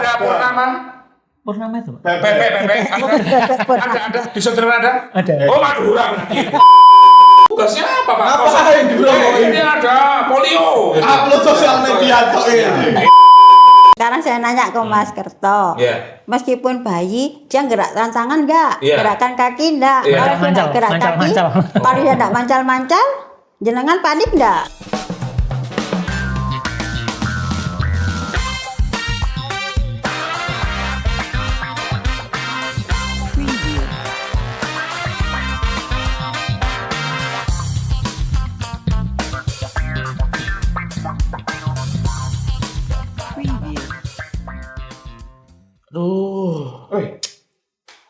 ada Purnama. Purnama itu. Ada di Saudara ada? Ada. Oh, Madura berarti. Tugasnya apa, Pak? Ngapain di Bromo Ini ada polio. Upload sosial media tok ini. Sekarang saya nanya ke Mas Kerto, meskipun bayi, dia gerak tangan enggak? Gerakan kaki enggak? Kalau dia enggak gerak kaki, kalau dia enggak mancal-mancal, jenengan panik enggak?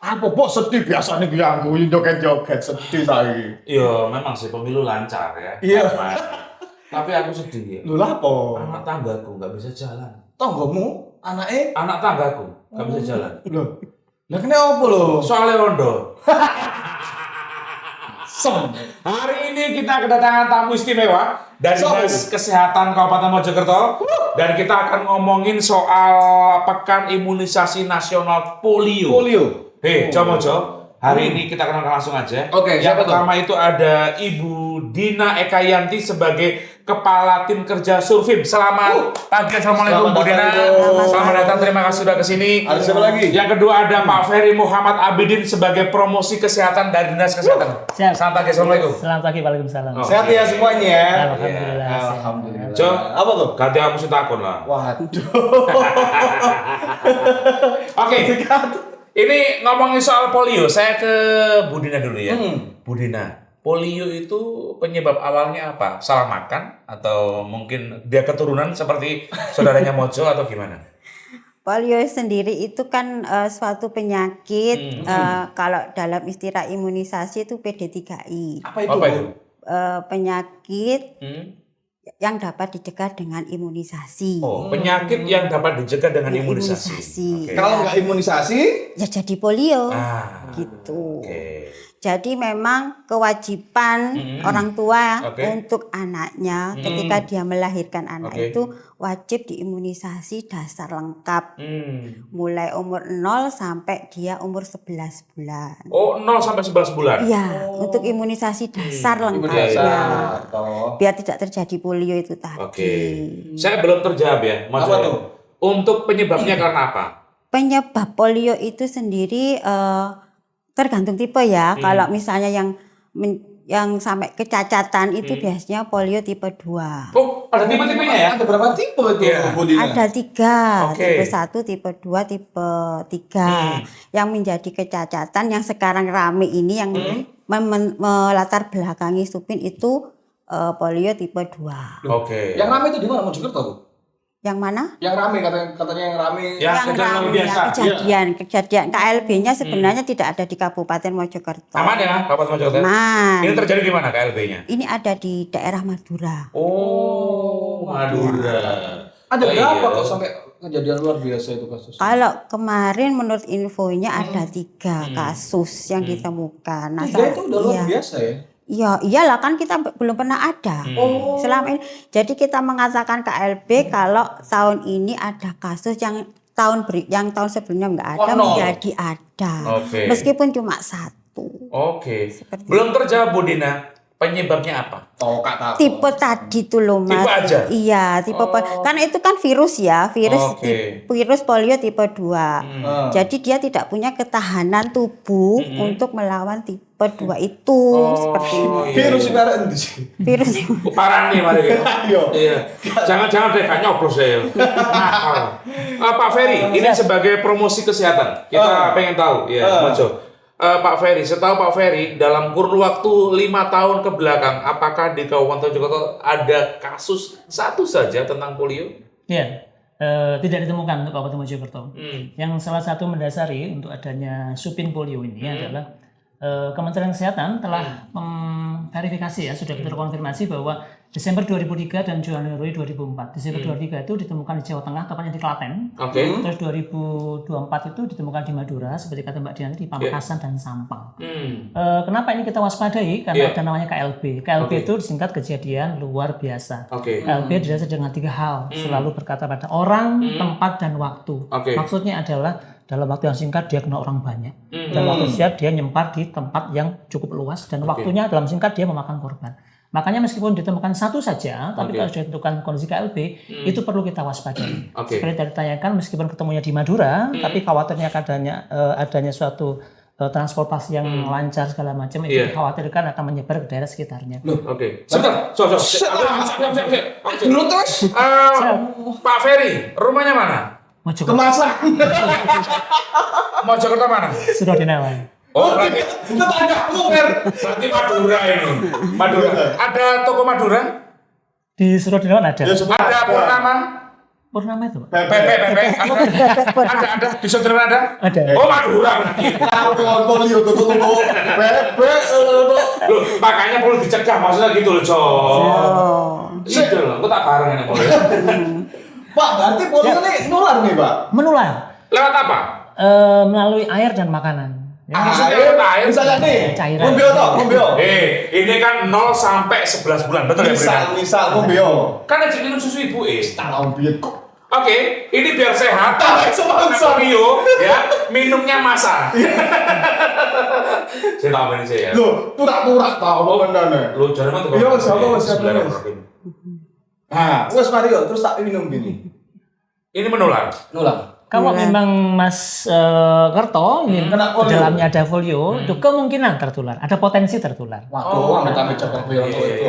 Apa kok sedih biasanya ganggu joget-joget sedih saya. Iya, memang sih pemilu lancar ya. Iya. Tapi aku sedih ya. Lho lah apa? Anak tanggaku nggak bisa jalan. Tonggomu, anake? Anak tanggaku nggak bisa jalan. Lho. Lah kene apa lho? Soalnya Ondo. Hari ini kita kedatangan tamu istimewa dari Dinas Kesehatan Kabupaten Mojokerto dan kita akan ngomongin soal Pekan Imunisasi Nasional Polio. Mojo. Hari ini kita kenalkan langsung aja. Oke, yang pertama itu ada Ibu Dina Ekayanti sebagai Kepala Tim Kerja Survim. Selamat pagi, assalamualaikum Bu Dina. Selamat datang, terima kasih sudah kesini. Ada siapa lagi? Yang kedua ada Pak Ferry Muhammad Abidin sebagai Promosi Kesehatan dari Dinas Kesehatan. Siap. Selamat pagi, assalamualaikum. Selamat pagi, waalaikumsalam. Sehat ya semuanya. Alhamdulillah. Alhamdulillah. Jo, Apa tuh? ganti kamu sih takut lah. Waduh. Oke. Ini ngomongin soal polio, saya ke Bu Dina dulu ya. Bu Dina, polio itu penyebab awalnya apa? Salah makan atau mungkin dia keturunan seperti saudaranya Mojo atau gimana? Polio sendiri itu kan suatu penyakit, kalau dalam istilah imunisasi itu PD3I. Apa itu? Penyakit yang dapat dicegah dengan imunisasi. Oh, penyakit yang dapat dicegah dengan imunisasi. Okay. Kalau nggak imunisasi, ya jadi polio. Gitu. Jadi memang kewajiban orang tua untuk anaknya ketika dia melahirkan anak itu wajib diimunisasi dasar lengkap. Mulai umur 0 sampai dia umur 11 bulan. Oh, 0 sampai 11 bulan? Iya, untuk imunisasi dasar lengkap. Biar tidak terjadi polio itu tadi. Saya belum terjawab ya, Mas. Apa tuh? Untuk penyebabnya karena apa? Penyebab polio itu sendiri tergantung tipe ya. Kalau misalnya yang sampai kecacatan itu biasanya polio tipe 2. Oh, ada tipe-tipenya ya? Ada berapa tipe itu? Ada 3, tipe 1, tipe 2, tipe 3. Yang menjadi kecacatan yang sekarang rame ini yang melatar belakangi Supin itu polio tipe 2. Yang rame itu di mana? Mojokerto tuh? Yang mana? Yang rame katanya yang rame. Yang rame kejadian KLB-nya sebenarnya tidak ada di Kabupaten Mojokerto. Aman ya, Kabupaten Mojokerto? Aman. Ini terjadi di mana KLB-nya? Ini ada di daerah Madura. Oh, Madura. Ada berapa kok sampai kejadian luar biasa itu kasus? Kalau kemarin menurut infonya ada 3 kasus yang ditemukan. Nah, 3 itu udah luar biasa ya? Iya, iyalah kan kita belum pernah ada. Selama ini. Jadi kita mengatakan KLB kalau tahun ini ada kasus yang tahun sebelumnya enggak ada menjadi ada. Meskipun cuma 1. Belum terjawab Bu Dina. Penyebabnya apa? Tipe tadi tuh loh Mas. Tipe aja? Iya, tipe karena itu kan virus ya, virus polio tipe 2. Jadi dia tidak punya ketahanan tubuh untuk melawan tipe 2 itu seperti ini. Virus ibarat endi sih? Virus Parah nih mari. Iya. Jangan deh gak nyoblos saya. Pak Ferry, ini sebagai promosi kesehatan. Kita pengen tahu ya, Mojo. Pak Ferry, setahu Pak Ferry, dalam kurun waktu 5 tahun ke belakang, apakah di Kabupaten Mojokerto ada kasus satu saja tentang polio? Iya, tidak ditemukan untuk Kabupaten Mojokerto. Yang salah satu mendasari untuk adanya Supin polio ini adalah Kementerian Kesehatan telah memverifikasi ya, sudah terkonfirmasi bahwa Desember 2003 dan Januari 2004. Desember 2003 itu ditemukan di Jawa Tengah, tepatnya di Klaten. Terus 2024 itu ditemukan di Madura, seperti kata Mbak Dian, di Pamekasan dan Sampang. Kenapa ini kita waspadai? Karena ada namanya KLB. KLB itu disingkat kejadian luar biasa. KLB didasarkan dengan 3 hal, selalu berkata pada orang, tempat, dan waktu. Maksudnya adalah dalam waktu yang singkat dia kena orang banyak, dan waktu siap dia nyempar di tempat yang cukup luas, dan waktunya dalam singkat dia memakan korban. Makanya meskipun ditemukan satu saja, tapi kalau sudah ditentukan kondisi KLB, itu perlu kita waspadai. Seperti tadi ditanyakan, meskipun ketemunya di Madura, tapi khawatirnya adanya suatu transportasi yang lancar segala macam, itu dikhawatirkan akan menyebar ke daerah sekitarnya. Sebentar, dulu terus. Pak Ferry, rumahnya mana? Mojokerto. Kemasan. Mojokerto mana? Sudah dinawai. Berarti Tetanggamu, Fer. berarti Madura ini. Madura. Ada toko Madura? Di Surodinawan ada. Ada Purnama? Purnama itu, Pak? Pepe. Ada. Di Sudirman ada? Ada. Oh, Madura berarti. Polio tuh Pepe. Loh, makanya perlu dicegah, maksudnya gitu loh, Cok. Itu loh, aku tak bareng ini polio. Pak, berarti polio ini nular nih, Pak? Menular. Lewat apa? melalui air dan makanan. Ya, Air misalnya nih, cairan. Kumbio. Ini kan 0 sampai 11 bulan, betul ya? Misal kumbio. Kan aja minum susu ibu Tahun biar kok. Oke, ini biar sehat. Bio, ya, minumnya masak. Saya tahu ini saya. Loh, pura-pura tahu benar. Lo jangan mati. Iya, siapa. Nah, wes Mario, terus tak minum gini. Ini menular. Kalau memang Mas Kerto ingin di dalamnya ada folio, itu kemungkinan tertular, ada potensi tertular. Waduh, amit-amit coba folio itu.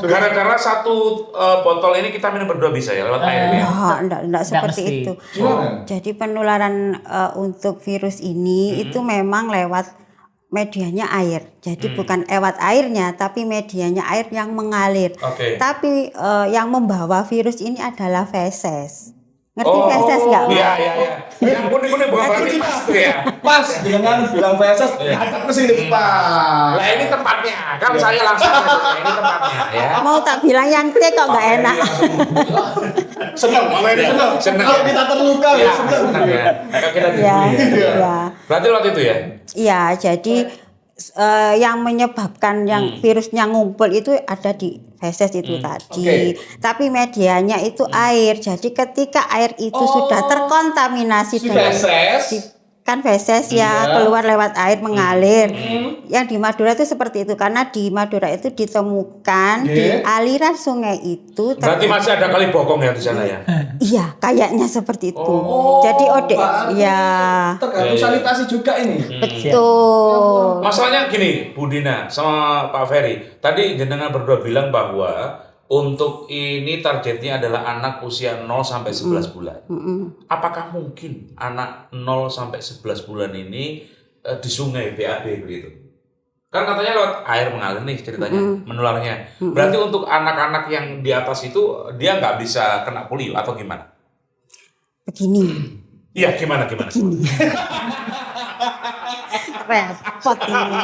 Gara-gara satu botol ini kita minum berdua bisa ya lewat air ini. Enggak seperti mesti. itu. Gimana? Jadi penularan untuk virus ini itu memang lewat medianya air. Jadi bukan lewat airnya, tapi medianya air yang mengalir. Oke. Tapi yang membawa virus ini adalah feses. Ngerti feses nggak? Iya. Yang kuning-kuning bukan berarti mas tuh ya. Pas, jangan bilang feses, ngajak ke sini, Pak. Lah ini tempatnya, kan saya langsung ini tempatnya ya. Mau tak bilang yang T kok nggak enak. Senang, malah ini senang. Kalau kita terluka, Ya, senang. senang ya. Kita Ya. Berarti waktu itu ya? Iya, jadi yang menyebabkan yang virusnya ngumpul itu ada di feses itu tadi. Tapi medianya itu air. Jadi ketika air itu sudah terkontaminasi dengan kan feses ya keluar lewat air mengalir. Yang di Madura itu seperti itu karena di Madura itu ditemukan di aliran sungai itu. Berarti masih ada kali bokong ya di sana ya? Iya, kayaknya seperti itu. Jadi ya Tergantung sanitasi juga ini. betul. Masalahnya gini, Bu Dina sama Pak Ferry. Tadi jenengan berdua bilang bahwa untuk ini targetnya adalah anak usia 0 sampai 11 bulan. Apakah mungkin anak 0 sampai 11 bulan ini di sungai BAB begitu? Kan katanya lewat air mengalir nih ceritanya, menularnya. Berarti untuk anak-anak yang di atas itu dia nggak bisa kena polio atau gimana? Begini. Iya, gimana? Repot ini.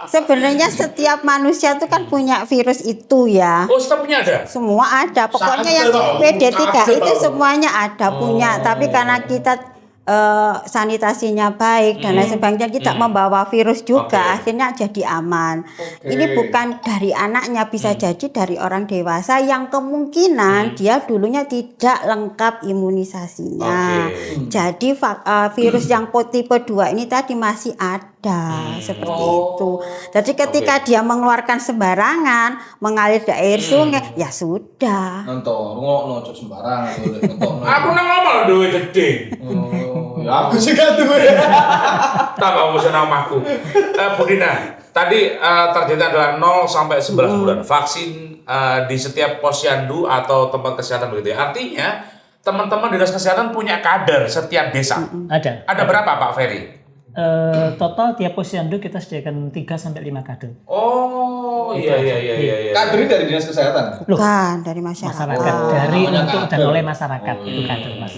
Sebenarnya setiap manusia itu kan punya virus itu ya. Oh, stopnya ada? Semua ada. Pokoknya yang PD3 itu semuanya ada punya. Tapi karena kita sanitasinya baik dan lain sebagainya, kita membawa virus juga, akhirnya jadi aman. Ini bukan dari anaknya, bisa jadi dari orang dewasa yang kemungkinan dia dulunya tidak lengkap imunisasinya. Jadi virus yang tipe 2 ini tadi masih ada seperti itu. Jadi ketika dia mengeluarkan sembarangan, mengalir di air sungai, ya sudah. Nonton, ngono sembarang. Aku nang ngomong duwe gede. Ya aku sih kan tuh ya. Tak mau pesen namaku. Bu Dina, tadi targetnya adalah 0 sampai 11 bulan. Vaksin di setiap posyandu atau tempat kesehatan begitu ya. Artinya teman-teman dinas kesehatan punya kader setiap desa. Ada berapa Pak Ferry? Total tiap posyandu kita sediakan 3 sampai 5 kader. Oh, iya. Kader dari dinas kesehatan. Bukan dari masyarakat. Dari untuk dan oleh masyarakat itu kader Mas.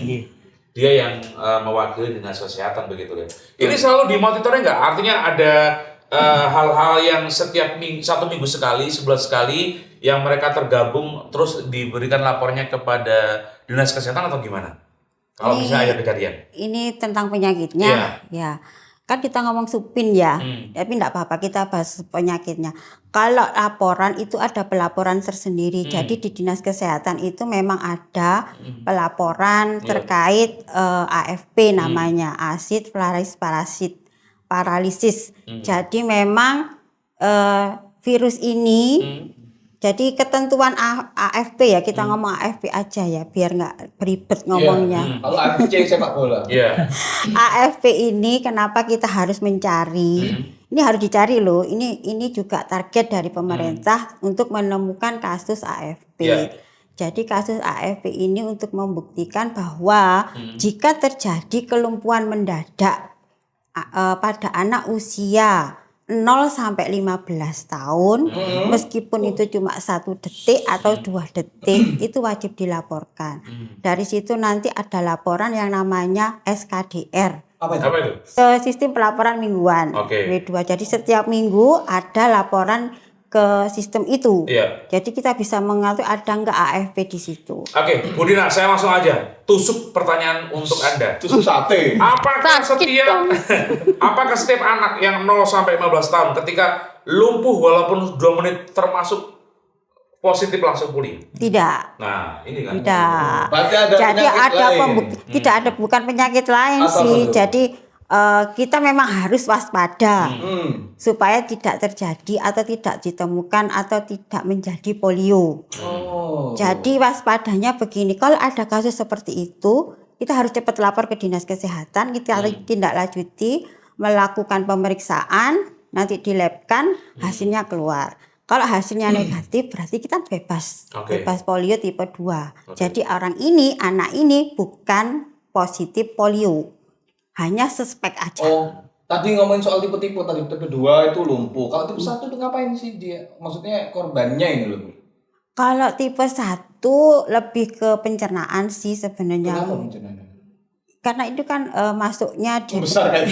Dia yang mewakili dinas kesehatan begitu ya. Ini selalu dimonitornya nggak? Artinya ada hal-hal yang setiap 1 minggu sekali, sebulan sekali yang mereka tergabung terus diberikan lapornya kepada dinas kesehatan atau gimana? Kalau misalnya ada kejadian. Ini tentang penyakitnya. Ya. Kan kita ngomong supin ya. Tapi enggak apa-apa kita bahas penyakitnya. Kalau laporan itu ada pelaporan tersendiri. Jadi di dinas kesehatan itu memang ada pelaporan terkait AFP namanya, aksid paralisis. Jadi memang virus ini jadi ketentuan AFP ya, kita ngomong AFP aja ya biar nggak beribet ngomongnya. Kalau AFC sepak bola. AFP ini kenapa kita harus mencari? Ini harus dicari loh. Ini juga target dari pemerintah untuk menemukan kasus AFP. Jadi kasus AFP ini untuk membuktikan bahwa jika terjadi kelumpuhan mendadak pada anak usia 0 sampai 15 tahun, meskipun itu cuma 1 detik atau 2 detik, itu wajib dilaporkan. Dari situ nanti ada laporan yang namanya SKDR. Apa itu? Sistem pelaporan mingguan. W2. Jadi setiap minggu ada laporan ke sistem itu. Jadi kita bisa mengatur ada nggak AFP di situ. Oke, Bu Dina, saya langsung aja tusuk pertanyaan untuk Anda. Tusuk sate. Apakah setiap anak yang 0 sampai 15 tahun ketika lumpuh walaupun 2 menit termasuk positif langsung pulih? Tidak. Nah, ini kan. Tidak. Berarti ada jadi ada lain. Tidak ada, bukan penyakit lain Atau sih. betul? Jadi kita memang harus waspada supaya tidak terjadi atau tidak ditemukan atau tidak menjadi polio. Jadi waspadanya begini, kalau ada kasus seperti itu, kita harus cepat lapor ke dinas kesehatan, kita tindak lanjuti, melakukan pemeriksaan, nanti dilabkan, hasilnya keluar. Kalau hasilnya negatif berarti kita bebas polio tipe 2. Jadi anak ini bukan positif polio. Hanya suspek aja. Tadi ngomongin soal tipe-tipe, tadi tipe 2 itu lumpuh. Kalau tipe 1 itu ngapain sih dia? Maksudnya korbannya ini loh. Kalau tipe 1 lebih ke pencernaan sih sebenarnya. Kenapa pencernaan? Karena itu kan masuknya di besar kan.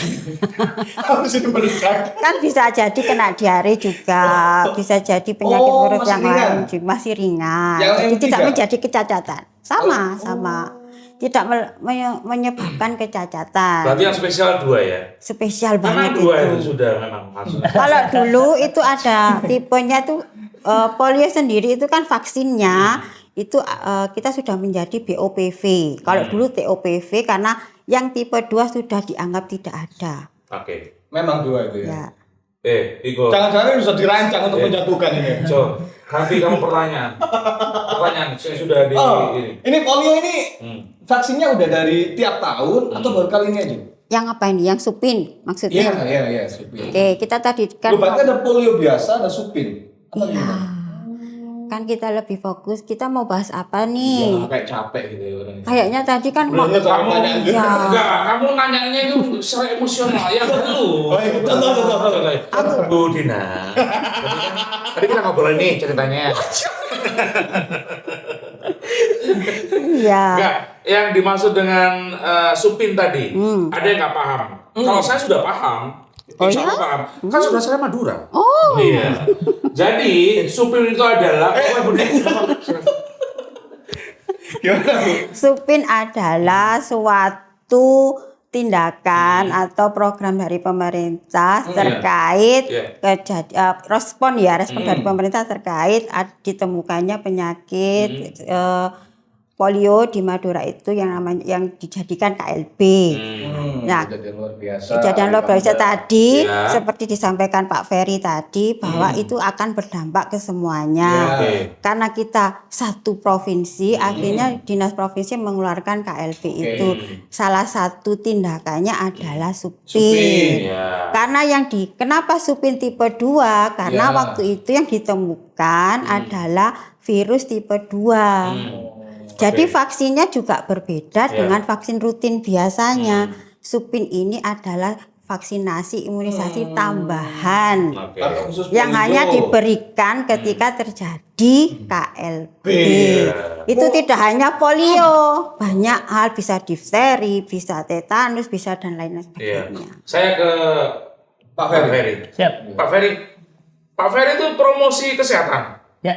Harus itu meledak. Kan bisa jadi kena diare juga, bisa jadi penyakit perut yang lain juga masih ringan. Jadi tidak menjadi kecacatan. Sama. Tidak menyebabkan kecacatan. Berarti yang spesial 2 ya? Spesial banget itu. Memang 2 itu sudah memang maksudnya. Kalau dulu itu ada tipenya tuh polio sendiri itu kan vaksinnya itu kita sudah menjadi BOPV. Kalau dulu TOPV karena yang tipe 2 sudah dianggap tidak ada. Memang 2 itu ya. Iko. Jangan-jangan bisa dirancang untuk menjatuhkan ini. Nanti kamu pertanyaan saya sudah di ini. Ini polio ini vaksinnya udah dari tiap tahun atau baru kali ini aja? Yang apa ini? Yang supin maksudnya? Iya, supin. Oke, kita tadi kan berarti ada polio biasa, ada supin. Kan kita lebih fokus, kita mau bahas apa nih? Ya, kayak capek gitu ya orang. Kayaknya tadi kan kamu nanyanya itu secara emosional ya dulu. Bu Dina. Tadi kita ngobrol nih ceritanya. Iya. Enggak, yang dimaksud dengan supin tadi, ada yang nggak paham. Kalau saya sudah paham. Insya Allah paham. Kan sudah saya Madura. Iya. Jadi supin itu adalah supin adalah suatu tindakan atau program dari pemerintah terkait respon dari pemerintah terkait ditemukannya penyakit polio di Madura itu yang dijadikan KLB. Nah, kejadian luar biasa tadi seperti disampaikan Pak Ferry tadi bahwa itu akan berdampak ke semuanya. Karena kita satu provinsi, akhirnya dinas provinsi mengeluarkan KLB itu. Salah satu tindakannya adalah supin. Karena kenapa supin tipe 2? Karena waktu itu yang ditemukan adalah virus tipe 2. Jadi vaksinnya juga berbeda dengan vaksin rutin biasanya. Supin ini adalah vaksinasi imunisasi tambahan yang hanya diberikan ketika terjadi KLB. Itu tidak hanya polio, banyak hal, bisa difteri, bisa tetanus, bisa dan lain sebagainya. Saya ke Pak Ferry. Siap. Pak Ferry itu promosi kesehatan. Ya.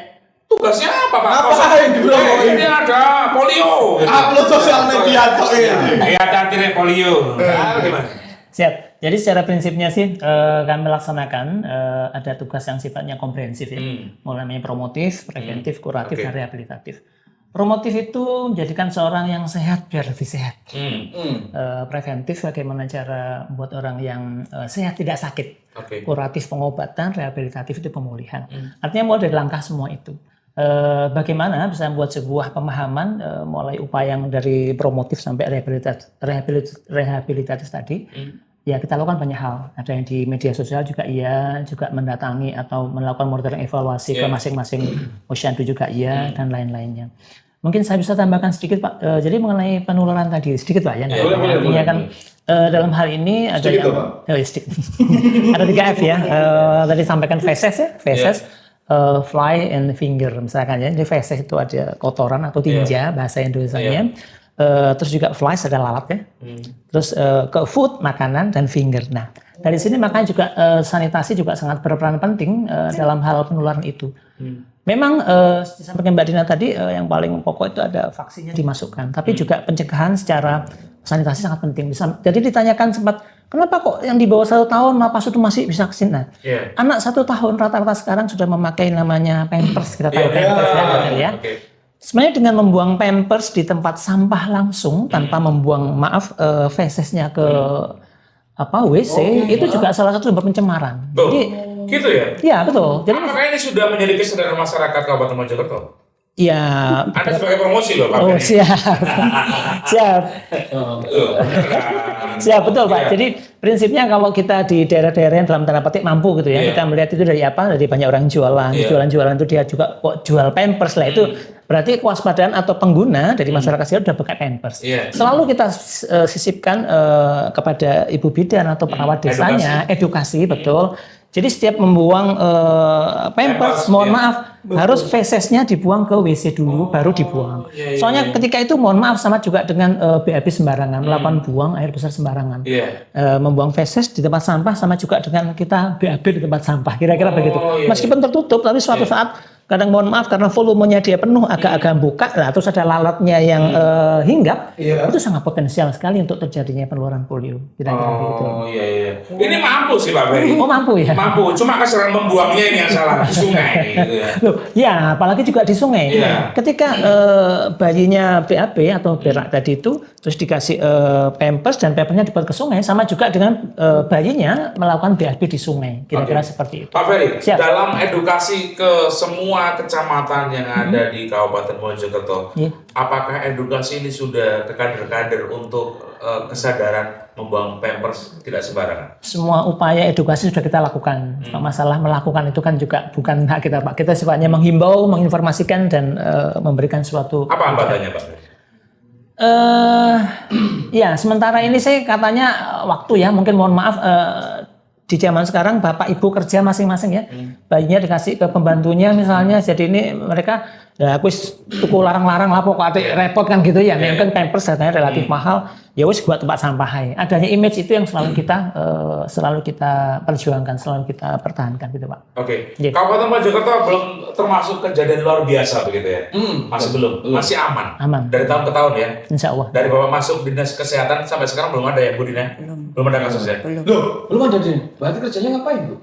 Tugasnya apa Pak? Ngapain di promo ini ada polio. Upload sosial media kok ini. Ya hati-hati polio. Gimana? Siap. Jadi secara prinsipnya sih kami melaksanakan ada tugas yang sifatnya komprehensif ya. Mulai namanya promotif, preventif, kuratif, dan rehabilitatif. Promotif itu menjadikan seorang yang sehat biar lebih sehat. Preventif bagaimana cara membuat orang yang sehat tidak sakit. Kuratif pengobatan, rehabilitatif itu pemulihan. Artinya mulai dari langkah semua itu. Bagaimana bisa membuat sebuah pemahaman mulai upaya yang dari promotif sampai rehabilitatif tadi. Ya kita lakukan banyak hal. Ada yang di media sosial juga iya, juga mendatangi atau melakukan monitoring evaluasi ke masing-masing posyandu juga iya, dan lain-lainnya. Mungkin saya bisa tambahkan sedikit Pak. Jadi mengenai penularan tadi sedikit Pak ya. Artinya kan dalam hal ini ada sedikit, yang ada 3 F ya. Tadi sampaikan feces ya, feces, fly and finger misalkan ya. Jadi feces itu ada kotoran atau tinja bahasa Indonesianya. Terus juga flies ada lalat ya. Terus ke food makanan dan finger. Nah dari sini makanya juga sanitasi juga sangat berperan penting dalam hal penularan itu. Memang disampaikan Mbak Dina tadi yang paling pokok itu ada vaksinnya dimasukkan, tapi juga pencegahan secara sanitasi sangat penting. Jadi ditanyakan sempat kenapa kok yang di bawah 1 tahun lapas itu masih bisa vaksin? Nah, anak 1 tahun rata-rata sekarang sudah memakai namanya Pampers, kita tahu Pampers ya. Sebenarnya dengan membuang Pampers di tempat sampah langsung tanpa membuang fesesnya ke WC itu juga salah satu sumber pencemaran. Jadi gitu ya? Iya betul. Jadi apakah ini sudah menjadi kesadaran masyarakat Kabupaten Mojokerto? Iya. Anda sebagai promosi loh Pak. Oh siap. Siap betul Pak. Jadi prinsipnya kalau kita di daerah-daerah yang dalam tanda petik mampu gitu ya, kita melihat itu dari apa? Dari banyak orang jualan. Jualan-jualan itu dia juga kok jual Pampers lah itu. Berarti kewaspadaan atau pengguna dari masyarakat sekitar sudah pakai Pampers. Selalu kita sisipkan kepada ibu bidan atau perawat desanya edukasi betul. Jadi setiap membuang Pampers, mohon maaf, harus fesesnya dibuang ke WC dulu, baru dibuang. Soalnya ketika itu, mohon maaf, sama juga dengan BAB sembarangan, melakukan buang air besar sembarangan. Membuang feses di tempat sampah sama juga dengan kita BAB di tempat sampah, kira-kira begitu. Meskipun tertutup, tapi suatu saat kadang mohon maaf karena volumenya dia penuh agak-agak buka, nah terus ada lalatnya yang hinggap, itu sangat potensial sekali untuk terjadinya penularan polio. Kira-kira begitu. Ini mampu sih Pak Ferry. Oh mampu ya. Mampu, cuma kesalahan membuangnya ini yang salah di sungai. Gitu ya. Loh, ya apalagi juga di sungai. Ketika bayinya BAB atau berak tadi itu, terus dikasih Pampers dan Pampersnya dibuat ke sungai, sama juga dengan bayinya melakukan BAB di sungai. Kira-kira seperti itu. Pak Ferry, dalam edukasi ke semua kecamatan yang ada di Kabupaten Mojokerto, apakah edukasi ini sudah ke kader-kader untuk kesadaran membuang Pampers tidak sembarangan? Semua upaya edukasi sudah kita lakukan. Masalah melakukan itu kan juga bukan hak kita Pak. Kita sifatnya menghimbau, menginformasikan dan memberikan suatu. Apa hambatannya Pak? Ya sementara ini saya katanya waktu ya, mungkin mohon maaf. Di zaman sekarang bapak ibu kerja masing-masing ya, bayinya dikasih ke pembantunya misalnya, jadi ini mereka ya wis tuku larang-larang lah pokoknya repot kan gitu ya. Mungkin Pampers harganya relatif mahal, ya wis buat tempat sampah. Adanya image itu yang selalu kita perjuangkan, selalu kita pertahankan gitu Pak. Kabupaten Mojokerto belum termasuk kejadian luar biasa begitu ya? Masih belum, masih aman. Dari tahun ke tahun ya? Insya Allah. Dari Bapak masuk dinas kesehatan sampai sekarang belum ada ya Bu Dina? Belum ada kasusnya? Belum ada deh. Berarti kerjanya ngapain Bu?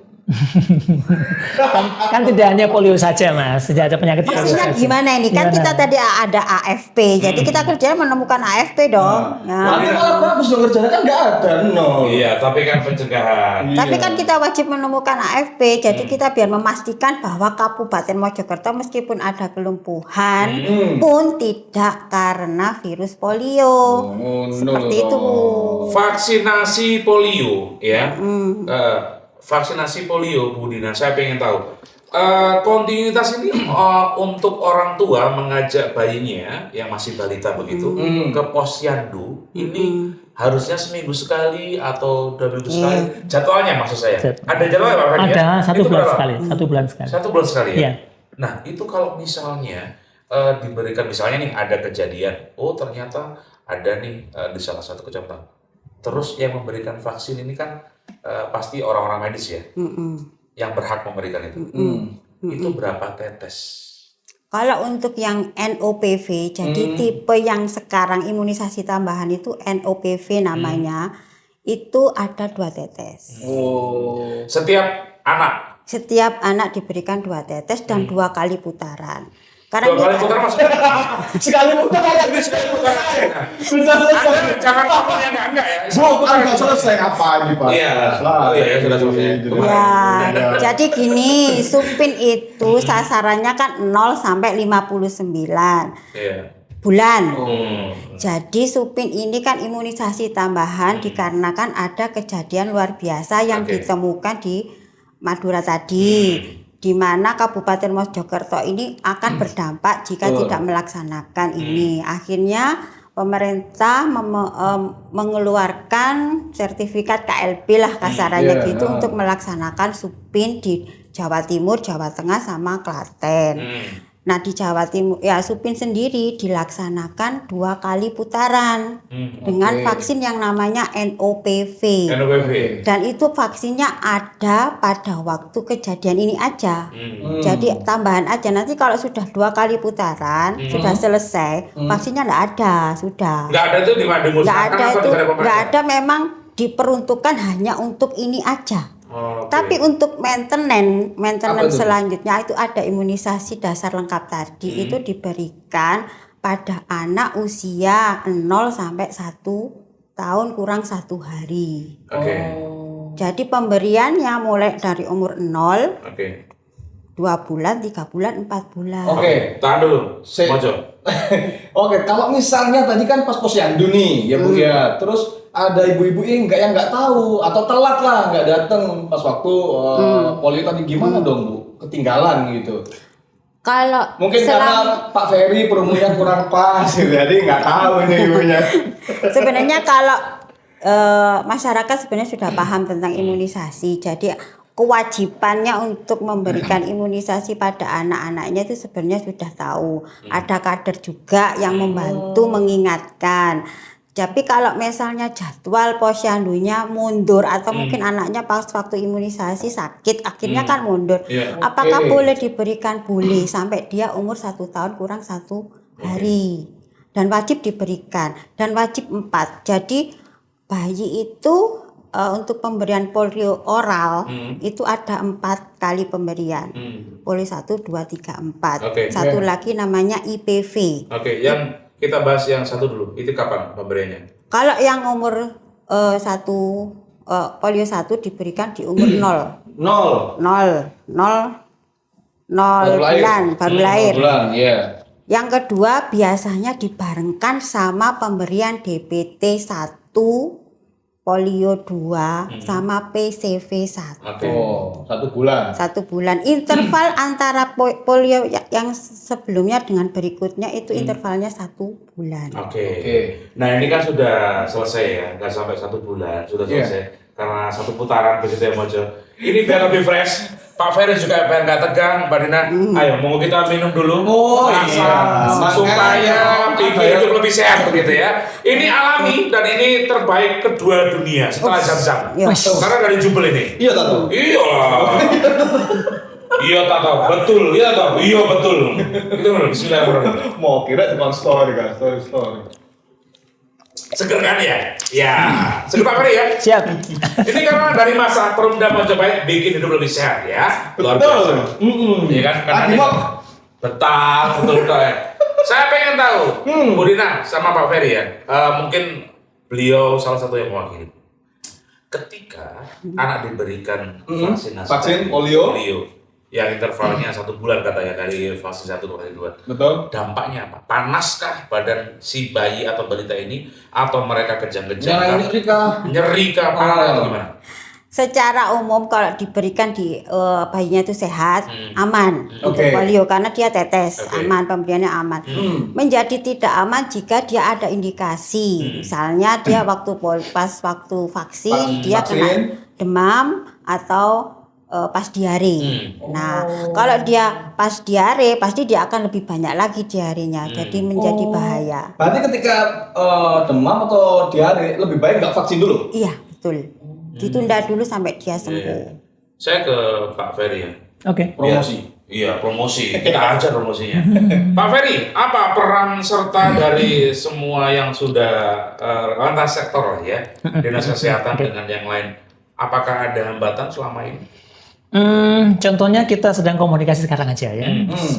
kan tidak hanya polio saja Mas, tidak ada penyakit. Maksudnya gimana ini? Kan kita tadi ada AFP, jadi kita kerjanya menemukan AFP dong. Nanti malah bagus dong kerjanya kan nggak ada. Iya, tapi kan pencegahan. Tapi kan kita wajib menemukan AFP, jadi kita biar memastikan bahwa Kabupaten Mojokerto meskipun ada kelumpuhan pun tidak karena virus polio. Seperti itu Bu. Vaksinasi polio ya. Vaksinasi polio, Bu Dina, saya pengen tahu kontinuitas ini untuk orang tua mengajak bayinya yang masih balita begitu ke posyandu ini harusnya seminggu sekali atau 2 minggu sekali jadwalnya maksud saya. Ada jadwalnya Pak Ferry? Ada 1 bulan sekali. 1 bulan sekali. 1 bulan sekali ya. Iya. Nah itu kalau misalnya diberikan misalnya nih ada kejadian, oh ternyata ada nih di salah satu kecamatan. Terus yang memberikan vaksin ini kan pasti orang-orang medis ya, yang berhak memberikan itu. Itu berapa tetes? Kalau untuk yang NOPV, jadi tipe yang sekarang imunisasi tambahan itu NOPV namanya, itu ada 2 tetes. Oh. Setiap anak. Setiap anak diberikan 2 tetes dan 2 kali putaran. Karena 2 kali putaran maksudnya? Sekali putaran. Sekali putaran. Sudah selesai. Anda jangan ngomong yang enggak ya. Bukan nggak selesai apa nih Pak? Iya. Oh iya, sudah selesai. Ya, jadi gini, Supin itu sasarannya kan 0 sampai 59 bulan. Jadi Supin ini kan imunisasi tambahan dikarenakan ada kejadian luar biasa yang ditemukan di Madura tadi, di mana Kabupaten Mojokerto ini akan berdampak jika tidak melaksanakan ini. Akhirnya pemerintah mengeluarkan sertifikat KLB lah kasarannya gitu untuk melaksanakan Supin di Jawa Timur, Jawa Tengah sama Klaten. Nah di Jawa Timur ya Supin sendiri dilaksanakan 2 kali putaran dengan vaksin yang namanya NOPV. Dan itu vaksinnya ada pada waktu kejadian ini aja. Jadi tambahan aja, nanti kalau sudah 2 kali putaran sudah selesai, vaksinnya enggak ada, sudah. Enggak ada tuh di mana enggak ada, memang diperuntukkan hanya untuk ini aja. Tapi untuk maintenance selanjutnya itu ada imunisasi dasar lengkap tadi, itu diberikan pada anak usia 0 sampai 1 tahun kurang 1 hari. Jadi pemberiannya mulai dari umur 0, 2 bulan, 3 bulan, 4 bulan. Tahan dulu. Mojo. Kalau misalnya tadi kan pas posyandu nih, ya Bu ya. Terus ada ibu-ibu yang nggak tahu atau telat lah nggak datang pas waktu polio tadi, gimana dong Bu? Ketinggalan gitu. Kalau mungkin karena Pak Ferry perumunya kurang pas, jadi nggak tahu ini ibunya. Sebenarnya kalau masyarakat sebenarnya sudah paham tentang imunisasi, jadi kewajibannya untuk memberikan imunisasi pada anak-anaknya itu sebenarnya sudah tahu. Ada kader juga yang membantu mengingatkan. Tapi kalau misalnya jadwal posyandunya mundur atau mungkin anaknya pas waktu imunisasi sakit akhirnya kan mundur, apakah boleh diberikan? Boleh sampai dia umur 1 tahun kurang 1 hari, dan wajib diberikan, dan wajib 4. Jadi bayi itu untuk pemberian polio oral itu ada 4 kali pemberian. Polio 1, 2, 3, 4. Satu lagi namanya IPV. Yang kita bahas yang 1 dulu. Itu kapan pemberiannya? Kalau yang umur 1 polio 1 diberikan di umur 0 bulan, baru lahir. Yang kedua biasanya dibarengkan sama pemberian DPT 1, polio 2 sama PCV 1. 1 bulan. 1 bulan. Interval antara polio yang sebelumnya dengan berikutnya itu intervalnya 1 bulan. Nah ini kan sudah selesai ya, nggak sampai 1 bulan sudah selesai karena 1 putaran begitu ya Mojo. Ini biar lebih fresh. Pak Ferry juga biar nggak tegang, Mbak Dina. Ayo, mau kita minum dulu. Supaya pikir hidup lebih sehat begitu ya. Ini alami dan ini terbaik kedua dunia setelah Zam-Zam. Karena dari Jubel ini. Iya tahu. Iya. Iya tak tahu, betul, iya tahu, iya betul. Itu Bismillahirrahmanirrahim. Mau kira cuma story kan, story. Seger kan ya? Ya, seger Pak Ferry ya? Siap. Ini karena dari masa Perumda Majapahit bikin hidup lebih sehat ya. Luar biasa. Iya kan? Karena betul ya. Saya pengen tahu, Bu Dina sama Pak Ferry ya. Mungkin beliau salah satu yang mewakili. Ketika anak diberikan vaksin polio yang intervalnya 1 bulan katanya dari fase 1 ke fase 2. Betul. Dampaknya apa? Panaskah badan si bayi atau balita ini, atau mereka kejang-kejang? Nyeri kah? Panas atau gimana? Secara umum kalau diberikan di bayinya itu sehat, aman untuk polio karena dia tetes, aman, pemberiannya aman. Menjadi tidak aman jika dia ada indikasi, misalnya dia waktu vaksin dia kena demam atau pas diare. Nah, kalau dia pas diare pasti dia akan lebih banyak lagi diarenya, jadi menjadi bahaya. Berarti ketika demam atau diare lebih baik nggak vaksin dulu? Iya, betul. Ditunda dulu sampai dia sembuh. Saya ke Pak Ferry ya. Promosi. Iya, promosi. Kita ajar promosinya. Pak Ferry, apa peran serta dari semua yang sudah lintas sektor lah ya, dinas kesehatan dengan yang lain? Apakah ada hambatan selama ini? Contohnya kita sedang komunikasi sekarang aja ya.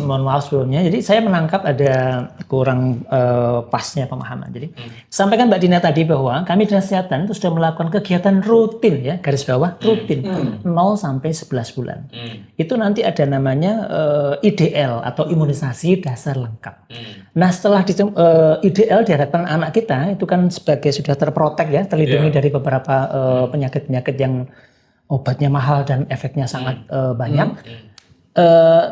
Mohon maaf sebelumnya. Jadi saya menangkap ada kurang pasnya pemahaman. Jadi sampaikan Mbak Dina tadi bahwa kami dinas kesehatan itu sudah melakukan kegiatan rutin ya, garis bawah rutin 0 sampai 11 bulan. Itu nanti ada namanya IDL atau imunisasi dasar lengkap. Nah setelah IDL diharapkan anak kita itu kan sebagai sudah terprotek ya, terlindungi dari beberapa penyakit-penyakit yang obatnya mahal dan efeknya sangat banyak.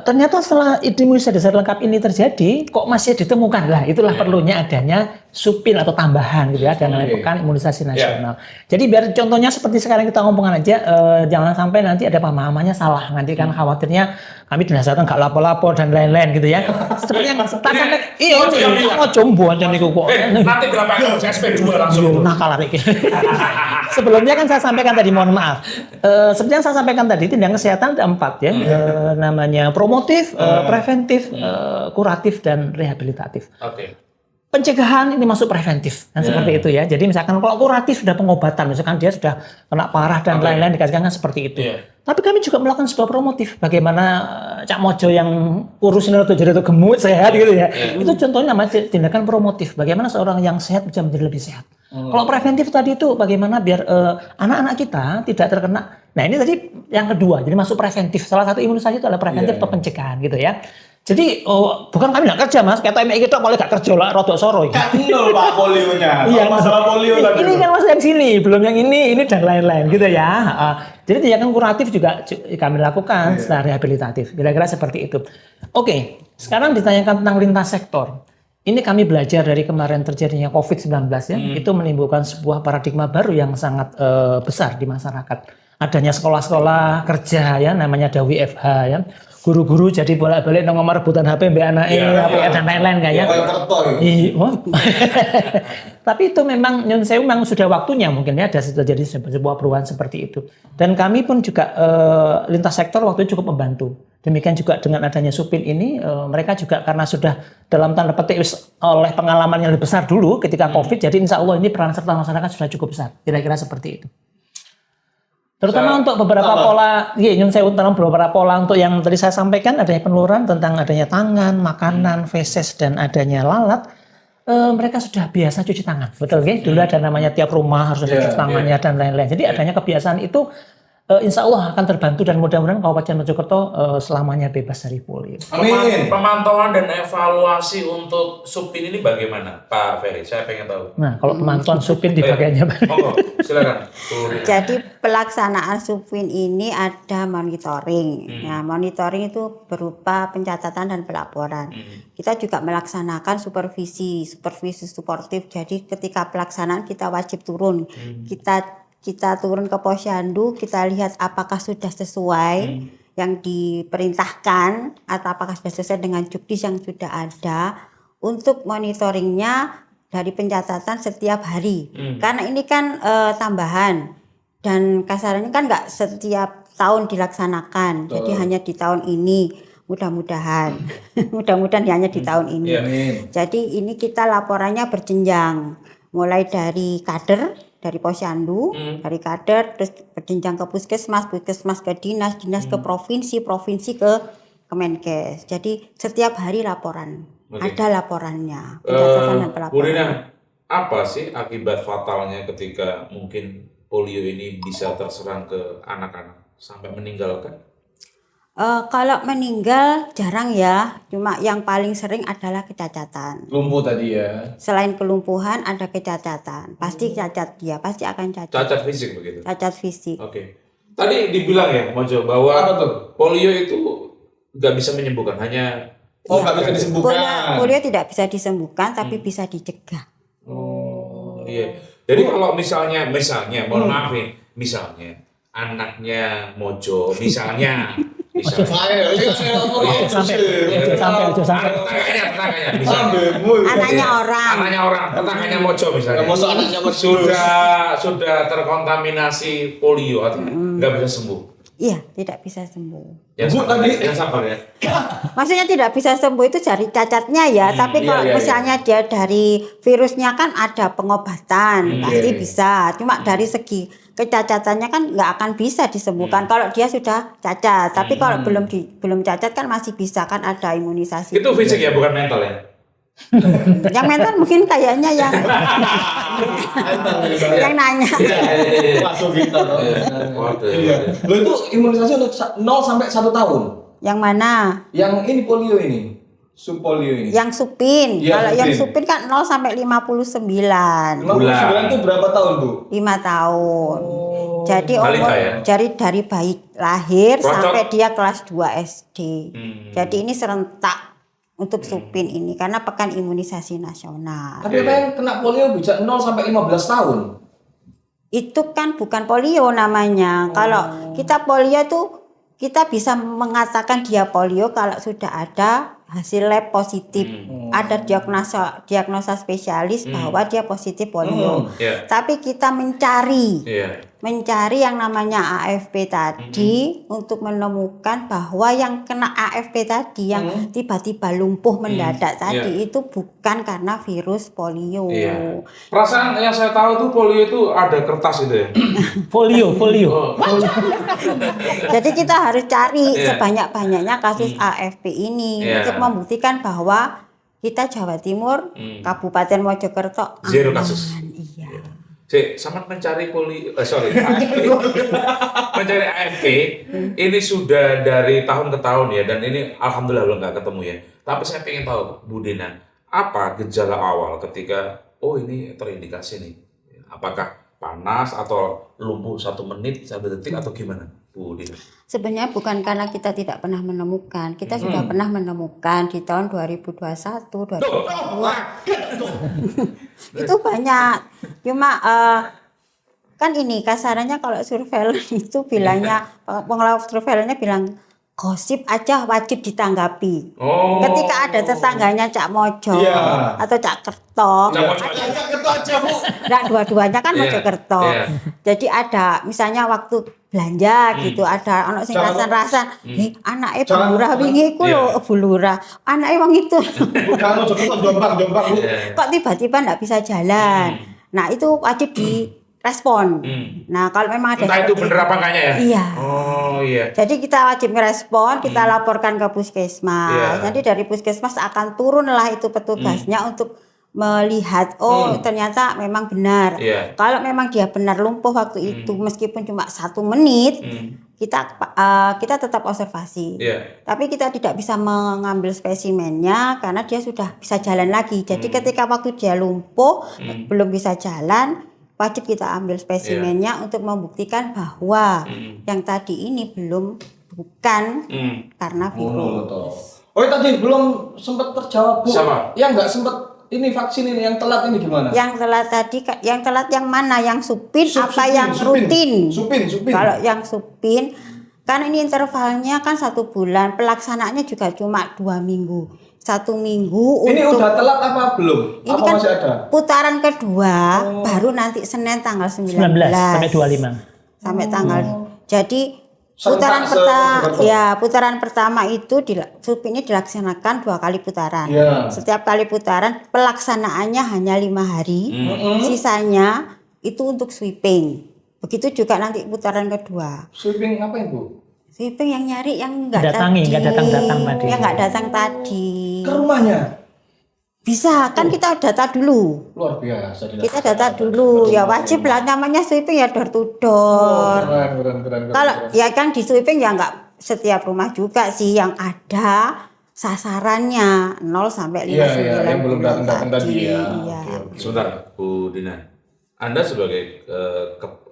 Ternyata setelah imunisasi dasar lengkap ini terjadi, kok masih ditemukan lah. Itulah perlunya adanya supin atau tambahan gitu ya, dan namanya pekan imunisasi nasional. Jadi biar contohnya seperti sekarang kita ngomongkan aja, jangan sampai nanti ada pemahamannya salah. Nanti kan khawatirnya kami dinas kesehatan nggak lapo-lapo dan lain-lain gitu ya. Seperti yang tak sampai, iya, mau coba aja nih kok. Nanti berapa kali SP2 langsung. Nakal lagi. Sebelumnya kan saya sampaikan tadi, mohon maaf. Seperti yang saya sampaikan tadi, tindakan kesehatan ada 4 ya. Namanya promotif, preventif, kuratif, dan rehabilitatif. Pencegahan ini masuk preventif kan seperti itu ya. Jadi misalkan kalau kuratif sudah pengobatan, misalkan dia sudah kena parah dan lain-lain dikasihkan kan seperti itu. Tapi kami juga melakukan sebuah promotif. Bagaimana Cak Mojo yang kurusin atau jadi itu gemuk sehat gitu ya. Itu contohnya namanya tindakan promotif. Bagaimana seorang yang sehat bisa menjadi lebih sehat. Kalau preventif tadi itu bagaimana biar anak-anak kita tidak terkena. Nah ini tadi yang kedua. Jadi masuk preventif. Salah satu imunisasi itu adalah preventif atau pencegahan gitu ya. Jadi bukan kami nggak kerja mas, kayak TMI kita boleh nggak kerja lah, rodok soroy. Kan nol pak polionya. Iya masalah polio tadi. Ini kan masih yang sini, belum yang ini dan lain-lain gitu ya. Jadi tindakan kuratif juga kami lakukan secara rehabilitatif, kira-kira seperti itu. Oke, sekarang ditanyakan tentang lintas sektor. Ini kami belajar dari kemarin terjadinya COVID-19 ya, itu menimbulkan sebuah paradigma baru yang sangat besar di masyarakat. Adanya sekolah-sekolah kerja ya, namanya ada WFH ya. Guru-guru jadi bolak-balik ngomong rebutan HP mbak anaknya, dan lain-lain kayak ya. Tapi itu memang nyun sewu memang sudah waktunya mungkin ya ada terjadi sebuah perubahan seperti itu. Dan kami pun juga lintas sektor waktu itu cukup membantu. Demikian juga dengan adanya supin ini, mereka juga karena sudah dalam tanda petik oleh pengalaman yang lebih besar dulu ketika COVID, jadi insya Allah ini peran serta masyarakat sudah cukup besar. Kira-kira seperti itu. Terutama untuk beberapa pola, nyun sewu tentang beberapa pola untuk yang tadi saya sampaikan, adanya peneluran tentang adanya tangan, makanan, feses, dan adanya lalat. Mereka sudah biasa cuci tangan, betul ya? Dulu ada namanya tiap rumah harus ada cuci tangannya dan lain-lain. Jadi adanya kebiasaan itu insya Allah akan terbantu dan mudah-mudahan Kabupaten Mojokerto selamanya bebas dari polio. Amin. Pemantauan dan evaluasi untuk supin ini bagaimana, Pak Ferry? Saya pengen tahu. Nah, kalau pemantauan supin di bagiannya, silakan. Jadi pelaksanaan supin ini ada monitoring. Nah, monitoring itu berupa pencatatan dan pelaporan. Kita juga melaksanakan supervisi suportif. Jadi ketika pelaksanaan kita wajib turun. Kita turun ke Posyandu, kita lihat apakah sudah sesuai yang diperintahkan atau apakah sudah sesuai dengan juknis yang sudah ada. Untuk monitoringnya dari pencatatan setiap hari. Karena ini kan tambahan dan kasarnya kan nggak setiap tahun dilaksanakan. Jadi hanya di tahun ini. Mudah-mudahan hanya di tahun ini. Jadi ini kita laporannya berjenjang. Mulai dari kader, dari Posyandu, dari kader, terus berjenjang ke puskesmas ke dinas ke provinsi ke Kemenkes. Jadi setiap hari laporan, ada laporannya. Bu Rina, apa sih akibat fatalnya ketika mungkin polio ini bisa terserang ke anak-anak sampai meninggalkan? Kalau meninggal jarang ya, cuma yang paling sering adalah kecacatan. Lumpuh tadi ya. Selain kelumpuhan ada kecacatan, pasti cacat dia, pasti akan cacat. Cacat fisik begitu? Cacat fisik. Oke. Tadi dibilang ya, Mojo, bahwa polio itu nggak bisa menyembuhkan, hanya nggak bisa disembuhkan. Polio tidak bisa disembuhkan, tapi bisa dicegah. Oh iya. Jadi kalau misalnya, mohon maaf nih, misalnya anaknya Mojo, misalnya anaknya orang, tetangganya Mojo misalnya, sudah terkontaminasi polio atau nggak bisa sembuh. Iya, tidak bisa sembuh. Yang sabar ya. Maksudnya tidak bisa sembuh itu dari cacatnya ya, tapi kalau misalnya dia dari virusnya kan ada pengobatan, pasti bisa. Cuma dari segi kecacatannya kan nggak akan bisa disembuhkan kalau dia sudah cacat. Tapi kalau belum cacat kan masih bisa, kan ada imunisasi. Itu fisik ya, bukan mental ya? Yang mental mungkin kayaknya yang yang nanya. Masuk kita loh. Lo itu imunisasi untuk 0 sampai 1 tahun. Yang mana? Yang ini polio ini. Subpolio ini. Yang supin. Ya, kalau supin. yang supin kan 0 sampai 59. 59 itu berapa tahun, Bu? 5 tahun. Jadi Balita umur ya? dari bayi lahir Cocok. sampai dia kelas 2 SD. Jadi ini serentak untuk supin ini karena pekan imunisasi nasional. Tapi apa yang kena polio bisa 0 sampai 15 tahun? Itu kan bukan polio namanya. Kalau kita polio tuh kita bisa mengatakan dia polio kalau sudah ada hasil lab positif. Ada diagnosa spesialis bahwa dia positif polio. Tapi kita mencari yang namanya AFP tadi untuk menemukan bahwa yang kena AFP tadi yang tiba-tiba lumpuh mendadak tadi itu bukan karena virus polio. Perasaan yang saya tahu tuh polio itu ada kertas itu ya. Polio. Jadi kita harus cari sebanyak-banyaknya kasus AFP ini untuk membuktikan bahwa kita Jawa Timur, Kabupaten Mojokerto Zero kasus. Iya. Sama mencari mencari AFP ini sudah dari tahun ke tahun ya, dan ini alhamdulillah belum nggak ketemu ya. Tapi saya pengen tahu, Bu Dina, apa gejala awal ketika ini terindikasi nih? Apakah panas atau lumpuh 1 menit, 1 detik atau gimana, Bu Dina? Sebenarnya bukan karena kita tidak pernah menemukan, kita sudah pernah menemukan di tahun 2021, 2022. Itu banyak. Cuma kan ini kasarannya kalau surveillance itu bilangnya pengelola surveillance bilang gosip aja wajib ditanggapi. Ketika ada tetangganya Cak Mojo atau Cak Kerto, enggak dua-duanya kan Mojokerto. Jadi ada misalnya waktu belanja gitu, ada anak sing rasan-rasan, anake bulurah wingi iku lho bulurah. Anake wong itu. Bukan Mojokerto, Jombang. Kok tiba-tiba enggak bisa jalan. Nah, itu wajib direspon. Nah, kalau memang ada entah itu bener apa enggaknya ya? Iya. Oh iya. Jadi kita wajib merespon, kita laporkan ke puskesmas. Nanti dari puskesmas akan turunlah itu petugasnya untuk melihat ternyata memang benar. Kalau memang dia benar lumpuh waktu itu meskipun cuma 1 menit, kita tetap observasi. Tapi kita tidak bisa mengambil spesimennya karena dia sudah bisa jalan lagi. Jadi ketika waktu dia lumpuh belum bisa jalan, wajib kita ambil spesimennya untuk membuktikan bahwa yang tadi ini bukan karena virus. Tadi belum sempat terjawab, Bu. Sama. Yang nggak sempat ini vaksin ini yang telat ini gimana? Yang telat tadi, yang telat yang mana? Yang supin yang rutin? Supin. Kalau yang supin, kan ini intervalnya kan 1 bulan, pelaksanaannya juga cuma 2 minggu. 1 minggu. Ini udah telat apa belum? Ini apa kan masih ada? putaran kedua, baru nanti Senin tanggal 19 sampai 25. Sampai tanggal. Jadi putaran pertama itu supinnya dilaksanakan 2 kali putaran. Setiap kali putaran pelaksanaannya hanya 5 hari. Sisanya itu untuk sweeping. Begitu juga nanti putaran kedua. Sweeping apa itu? Sweeping yang nyari yang enggak datang tadi. Yang enggak datang tadi. Ke rumahnya? Bisa, kan kita data dulu. Luar biasa. Kita data dulu, ya wajib lah namanya sweeping ya door to door. Keren. Kalau ya kan di sweeping ya nggak setiap rumah juga sih, yang ada sasarannya 0 sampai 59. Iya, yang belum datang tadi ya. Iya. Sebentar, Bu Dina. Anda sebagai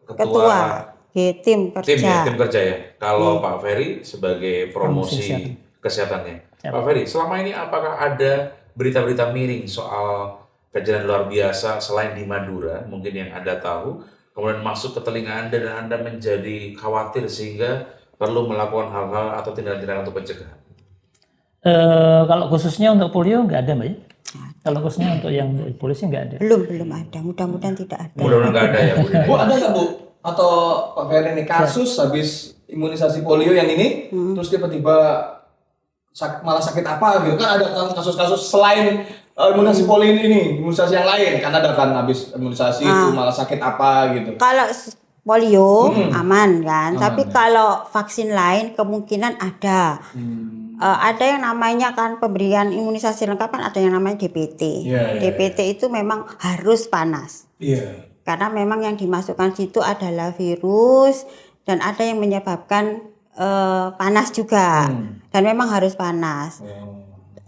ketua tim kerja ya. Kalau Pak Ferry sebagai promosi kesehatannya. Pak Ferry, selama ini apakah ada berita-berita miring soal kejadian luar biasa selain di Madura, mungkin yang Anda tahu, kemudian masuk ke telinga Anda dan Anda menjadi khawatir sehingga perlu melakukan hal-hal atau tindakan-tindakan untuk pencegahan? Kalau khususnya untuk polio nggak ada, Mbak. Kalau khususnya untuk yang polisi nggak ada. Belum ada. Mudah-mudahan tidak ada. Mudah-mudahan nggak ada ya, Bu. Bu, ada nggak, Bu? atau Pak Ferry ini kasus habis imunisasi polio yang ini, terus tiba-tiba malah sakit apa gitu kan, ada kan kasus-kasus selain imunisasi polio ini, imunisasi yang lain kan ada kan, habis imunisasi itu malah sakit apa gitu. Kalau polio aman kan, tapi kalau vaksin lain kemungkinan ada. Ada yang namanya kan pemberian imunisasi lengkap kan, ada yang namanya DPT. DPT itu memang harus panas. Karena memang yang dimasukkan situ adalah virus dan ada yang menyebabkan panas juga. Dan memang harus panas.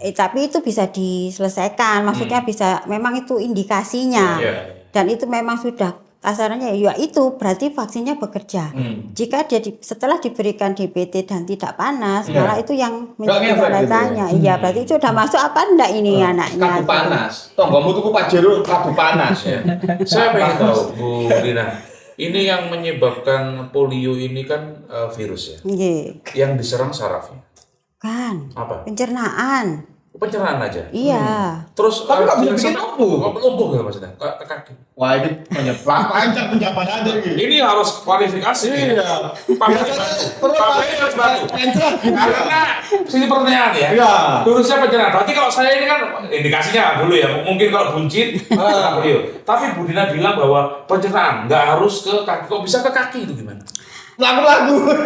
Tapi itu bisa diselesaikan, maksudnya bisa, memang itu indikasinya. Dan itu memang sudah kasarnya ya itu berarti vaksinnya bekerja. Jika dia setelah diberikan DPT dan tidak panas, malah itu yang menjadi tanya. Iya, berarti itu udah masuk apa enggak ini anaknya? Kadu panas. Tonggomu tuku Pajero kadu panas ya. Saya pengen tahu Bu Dina, ini yang menyebabkan polio ini kan virus ya. Yang diserang sarafnya. Kan. Apa? Pencernaan. Pencernaan aja. Iya. Terus tapi kok bisa bikin lumpuh? Lumpuh nggak maksudnya? Ke kaki. Wah, ini panjang penjabaran aja gitu. Ini harus kualifikasi. Iya. Pak Ferry harus bantu. Karena sini pertanyaan ya. Virusnya pencernaan. Berarti kalau saya ini kan indikasinya dulu ya. Mungkin kalau buncit, tapi Bu Dina bilang bahwa pencernaan nggak harus ke kaki. Kok bisa ke kaki itu gimana? Lagu-lagu.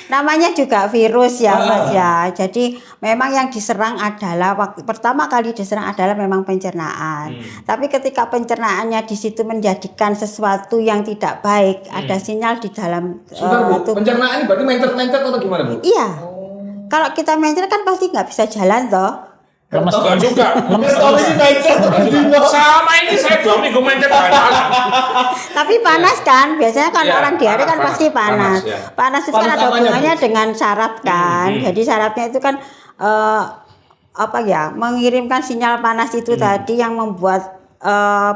Namanya juga virus ya Mas ya. Jadi memang yang diserang adalah pertama kali diserang adalah memang pencernaan. Tapi ketika pencernaannya di situ menjadikan sesuatu yang tidak baik, ada sinyal di dalam tubuh. Pencernaan ini berarti mencret-mencret atau gimana Bu? Iya. Kalau kita mencret kan pasti nggak bisa jalan toh. Lemes juga. Sama ini saya 2 minggu mencret. Tapi panas kan, biasanya kan orang diare kan pasti panas. Panas itu kan ada hubungannya dengan saraf kan. Jadi sarafnya itu kan mengirimkan sinyal panas itu tadi yang membuat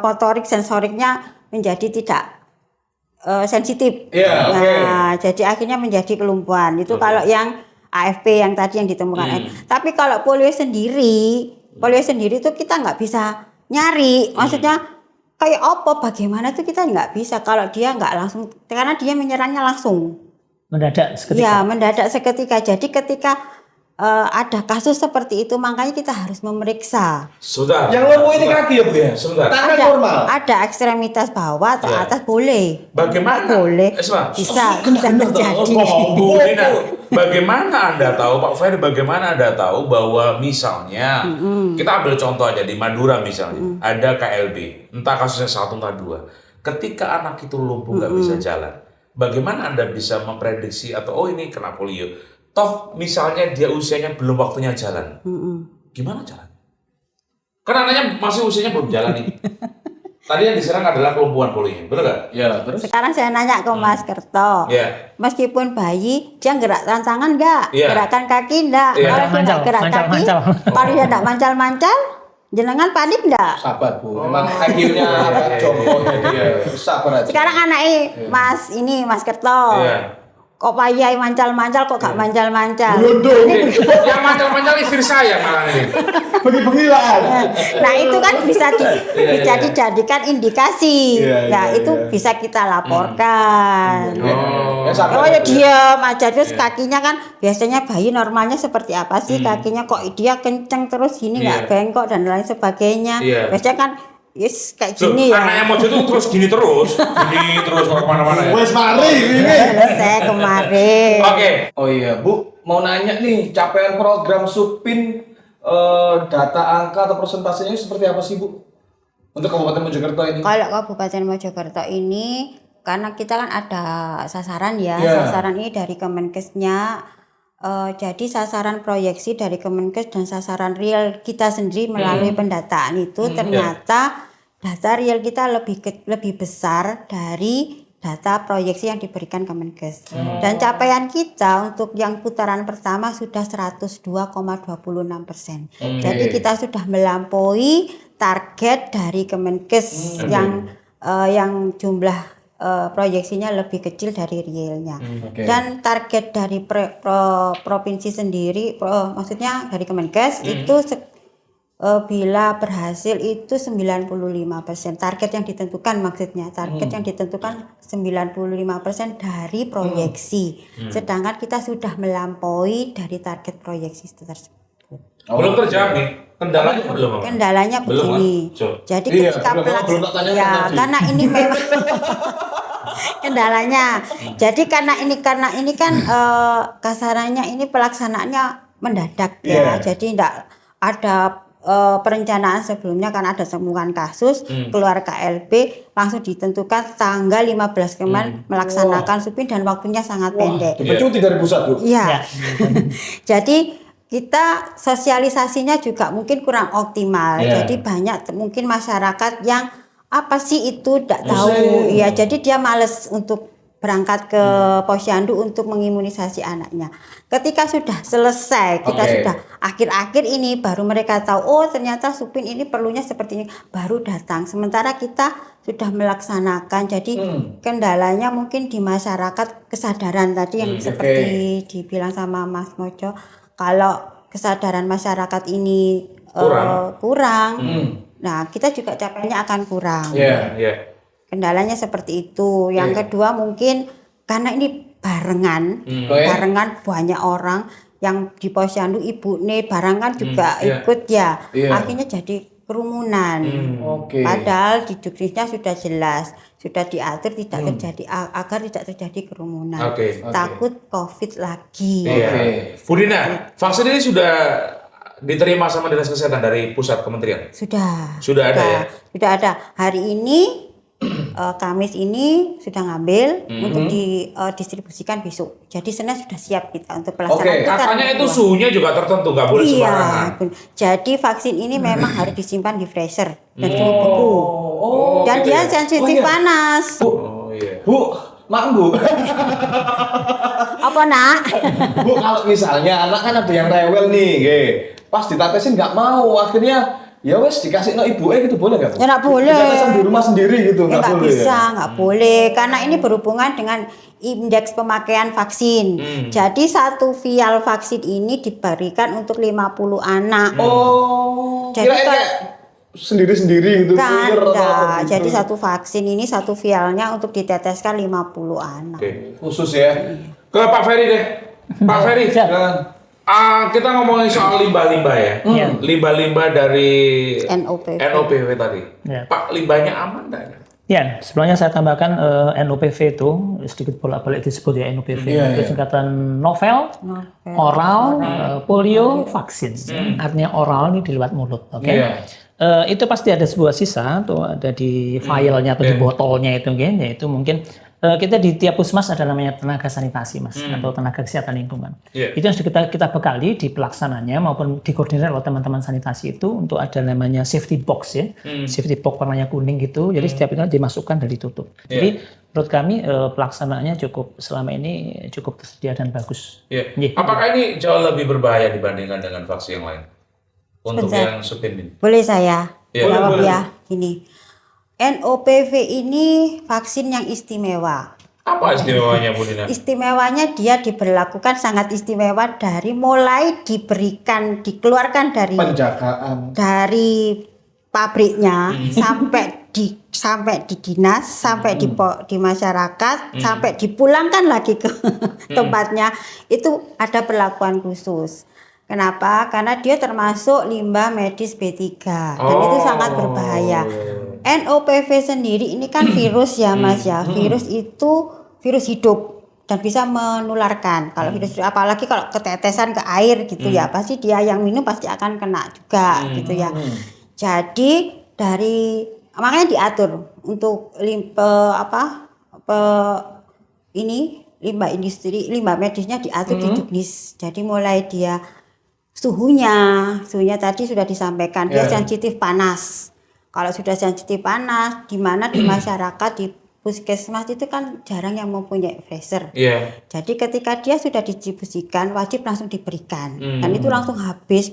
motorik sensoriknya menjadi tidak sensitif. Jadi akhirnya menjadi kelumpuhan. Itu kalau yang AFP yang tadi yang ditemukan. Tapi kalau polio sendiri itu kita nggak bisa nyari. Maksudnya kayak apa, bagaimana itu kita nggak bisa kalau dia nggak langsung, karena dia menyerangnya langsung. Mendadak seketika. Ya, mendadak seketika. Jadi ketika ada kasus seperti itu, makanya kita harus memeriksa. Sudah. Yang lumpuh ini kaki ya Bu ya? Sebentar. Tangan normal. Ada ekstremitas bawah atau atas boleh. Bagaimana? Boleh. Bisa terjadi. Bu Dina, bagaimana Anda tahu Pak Ferry? Bagaimana Anda tahu bahwa misalnya kita ambil contoh aja di Madura misalnya ada KLB, entah kasusnya 1 entah 2. Ketika anak itu lumpuh nggak bisa jalan, bagaimana Anda bisa memprediksi atau ini kena polio? Toh misalnya dia usianya belum waktunya jalan, gimana jalan? Karena anaknya masih usianya belum jalan nih. Tadi yang diserang adalah kelumpuhan polio, betul nggak? Ya, terus. Sekarang saya nanya ke Mas Kerto, meskipun bayi, dia gerakkan tangan nggak? Gerakan kaki nggak? Kalau dia nggak gerak kaki, kalau dia nggak mancal-mancal, jenengan panik nggak? Sabar Bu, memang IQ-nya jompo dia. Sabar aja. Sekarang anaknya Mas Kerto. Kok payah mancal-mancal, kok gak mancal-mancal? Yang mancal-mancal istri saya malah ini. Bengi-bengilaan. Nah itu kan bisa dijadikan indikasi. Itu bisa kita laporkan. Ya diam aja, terus kakinya kan biasanya bayi normalnya seperti apa sih? Kakinya kok dia kenceng terus gini nggak bengkok dan lain sebagainya. Biasanya kan kayak gini ya. Anaknya mau itu terus gini terus kalau kemana-mana ya. Wes mari ini. Selesai kemarin. Oke. Oh iya Bu, mau nanya nih, capaian program Supin data angka atau persentasenya seperti apa sih Bu? Untuk Kabupaten Mojokerto ini? Kalau Kabupaten Mojokerto ini, karena kita kan ada sasaran ya, sasaran ini dari Kemenkesnya. Jadi sasaran proyeksi dari Kemenkes dan sasaran real kita sendiri melalui pendataan itu ternyata data real kita lebih besar dari data proyeksi yang diberikan Kemenkes. Dan capaian kita untuk yang putaran pertama sudah 102,26%. Jadi kita sudah melampaui target dari Kemenkes yang jumlah proyeksinya lebih kecil dari realnya. Dan target dari provinsi sendiri, maksudnya dari Kemenkes itu bila berhasil itu 95%. Target yang ditentukan maksudnya. Target yang ditentukan 95% dari proyeksi. Sedangkan kita sudah melampaui dari target proyeksi tersebut. Belum terjawab nih. Kendalanya belum. Kendalanya begini. Jadi ketika karena ini memang kendalanya. Jadi karena ini kan kasarannya ini pelaksanaannya mendadak ya. Jadi tidak ada perencanaan sebelumnya, karena ada temuan kasus keluar KLB langsung ditentukan tanggal 15 kemarin melaksanakan supin dan waktunya sangat pendek. Cuti dari pusat, Bu. Iya. Jadi kita sosialisasinya juga mungkin kurang optimal. Jadi banyak mungkin masyarakat yang apa sih itu tidak tahu. Ya, jadi dia males untuk berangkat ke posyandu untuk mengimunisasi anaknya. Ketika sudah selesai, kita sudah akhir-akhir ini baru mereka tahu, oh ternyata supin ini perlunya seperti ini, baru datang. Sementara kita sudah melaksanakan. Jadi kendalanya mungkin di masyarakat, kesadaran tadi yang seperti dibilang sama Mas Mojo, kalau kesadaran masyarakat ini kurang, nah kita juga capainya akan kurang. Kendalanya seperti itu. Yang kedua mungkin karena ini barengan banyak orang yang di posyandu, ibu nih barengan juga ikut ya. Akhirnya jadi kerumunan. Padahal di juknisnya sudah jelas, sudah diatur tidak terjadi agar tidak terjadi kerumunan. Takut COVID lagi. Bu Dina, vaksin ini sudah diterima sama Dinas Kesehatan dari pusat kementerian? Sudah ada ya? Sudah ada. Hari ini Kamis ini sudah ngambil untuk didistribusikan besok. Jadi Senin sudah siap kita untuk pelaksanaan. Katanya itu suhunya juga tertentu, nggak boleh sembarangan. Jadi vaksin ini memang harus disimpan di freezer dan suhu beku. Dan dia sensitif panas. Bu, mak Bu. Apa nak? Bu, kalau misalnya anak kan ada yang rewel nih, pas ditetesin nggak mau, akhirnya ya wes dikasih ibu gitu, boleh nggak? Ya nggak boleh. Ditetesan di rumah sendiri gitu, nggak boleh. Nggak boleh, karena ini berhubungan dengan indeks pemakaian vaksin. Jadi satu vial vaksin ini diberikan untuk 50 anak. Jadi kayak sendiri-sendiri gitu. Jadi satu vaksin ini satu vialnya untuk diteteskan 50 anak. Khusus ya. Ke Pak Ferry deh. Pak Ferry. Kita ngomongin soal limbah-limbah ya. Limbah-limbah dari NOPV tadi. Pak, limbahnya aman nggak? Ya, sebelumnya saya tambahkan NOPV itu sedikit bolak-balik disebut ya NOPV. Itu singkatan novel, oral, polio, vaksin. Artinya oral ini di lewat mulut. Itu pasti ada sebuah sisa atau ada di filenya atau di botolnya itu, yaitu mungkin kita di tiap puskesmas ada namanya tenaga sanitasi Mas, atau tenaga kesehatan lingkungan. Itu yang kita bekali di pelaksananya maupun dikoordinir oleh teman-teman sanitasi itu untuk ada namanya safety box ya. Safety box warnanya kuning gitu. Jadi setiap itu dimasukkan dan ditutup. Jadi menurut kami pelaksanaannya selama ini cukup tersedia dan bagus. Apakah ini jauh lebih berbahaya dibandingkan dengan vaksin yang lain? Untuk yang supin ini. Boleh saya jawab ya, gini. NOPV ini vaksin yang istimewa. Apa istimewanya, Bu Dina? Istimewanya dia diberlakukan sangat istimewa dari mulai dikeluarkan dari penjagaan dari pabriknya sampai di dinas, sampai di masyarakat, sampai dipulangkan lagi ke tempatnya. Itu ada perlakuan khusus. Kenapa? Karena dia termasuk limbah medis B3 dan itu sangat berbahaya. NOPV sendiri ini kan virus ya Mas ya. Virus itu virus hidup dan bisa menularkan. Kalau virus, apalagi kalau ketetesan ke air gitu ya, pasti dia yang minum pasti akan kena juga gitu ya. Jadi makanya diatur untuk limbah industri, limbah medisnya diatur di juknis. Jadi mulai dia suhunya tadi sudah disampaikan, dia sensitif panas. Kalau sudah sensitif panas, di mana di masyarakat di puskesmas itu kan jarang yang mempunyai freezer. Jadi ketika dia sudah didistribusikan, wajib langsung diberikan. Dan itu langsung habis